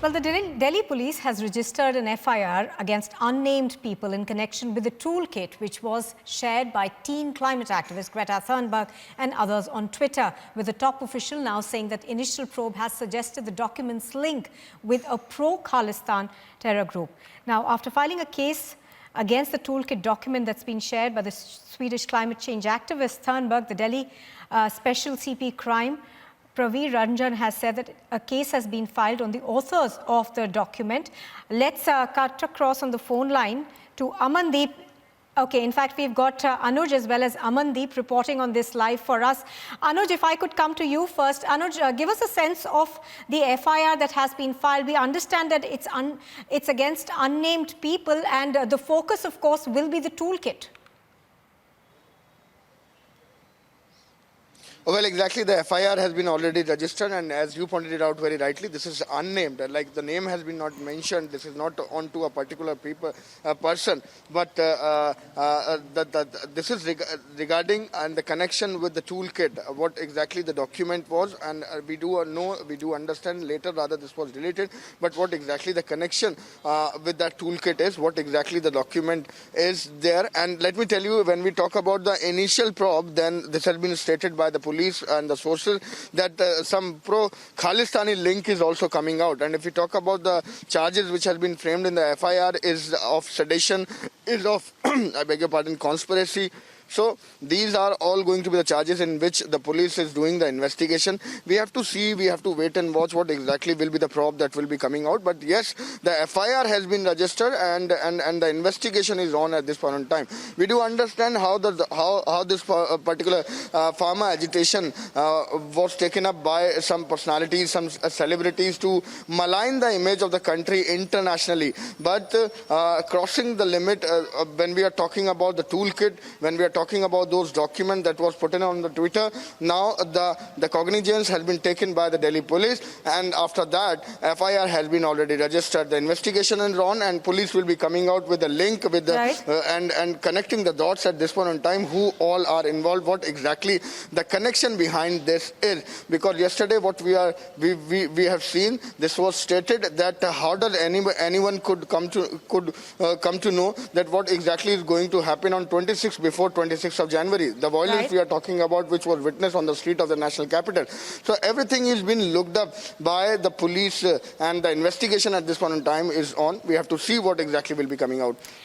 Well, the Delhi police has registered an FIR against unnamed people in connection with the toolkit which was shared by teen climate activist Greta Thunberg and others on Twitter, with the top official now saying that initial probe has suggested the document's link with a pro-Khalistan terror group. Now, after filing a case against the toolkit document that's been shared by the Swedish climate change activist Thunberg, the Delhi Special CP Crime Praveer Ranjan has said that a case has been filed on the authors of the document. Let's cut across on the phone line to Amandeep. Okay, in fact, we've got Anuj as well as Amandeep reporting on this live for us. Anuj, if I could come to you first. Anuj, give us a sense of the FIR that has been filed. We understand that it's against unnamed people, and the focus, of course, will be the toolkit. Well, exactly. The FIR has been already registered, and as you pointed it out very rightly, this is unnamed. Like, the name has been not mentioned. This is not onto a particular person, but this is regarding and the connection with the toolkit. What exactly the document was, and we do understand later. Rather, this was deleted. But what exactly the connection with that toolkit is? What exactly the document is there? And let me tell you, when we talk about the initial probe, then this has been stated by the police and the sources that some pro-Khalistani link is also coming out. And if we talk about the charges which has been framed in the FIR is of sedition, is of, I beg your pardon, conspiracy. So these are all going to be the charges in which the police is doing the investigation. We have to see, we have to wait and watch what exactly will be the probe that will be coming out. But yes, the FIR has been registered and the investigation is on at this point in time. We do understand how this particular pharma agitation was taken up by some personalities, some celebrities to malign the image of the country internationally. But crossing the limit when we are talking about the toolkit, when we are talking about those documents that was put in on the Twitter, now the cognizance has been taken by the Delhi police, and after that FIR has been already registered. The investigation is on, and police will be coming out with a link with the and connecting the dots at this point in time, who all are involved, what exactly the connection behind this is. Because yesterday what we have seen, this was stated that how does anyone could come to know that what exactly is going to happen on 26th before 26th of January, the violence we are talking about, which was witnessed on the street of the national capital. So everything is being looked up by the police, and the investigation at this point in time is on. We have to see what exactly will be coming out.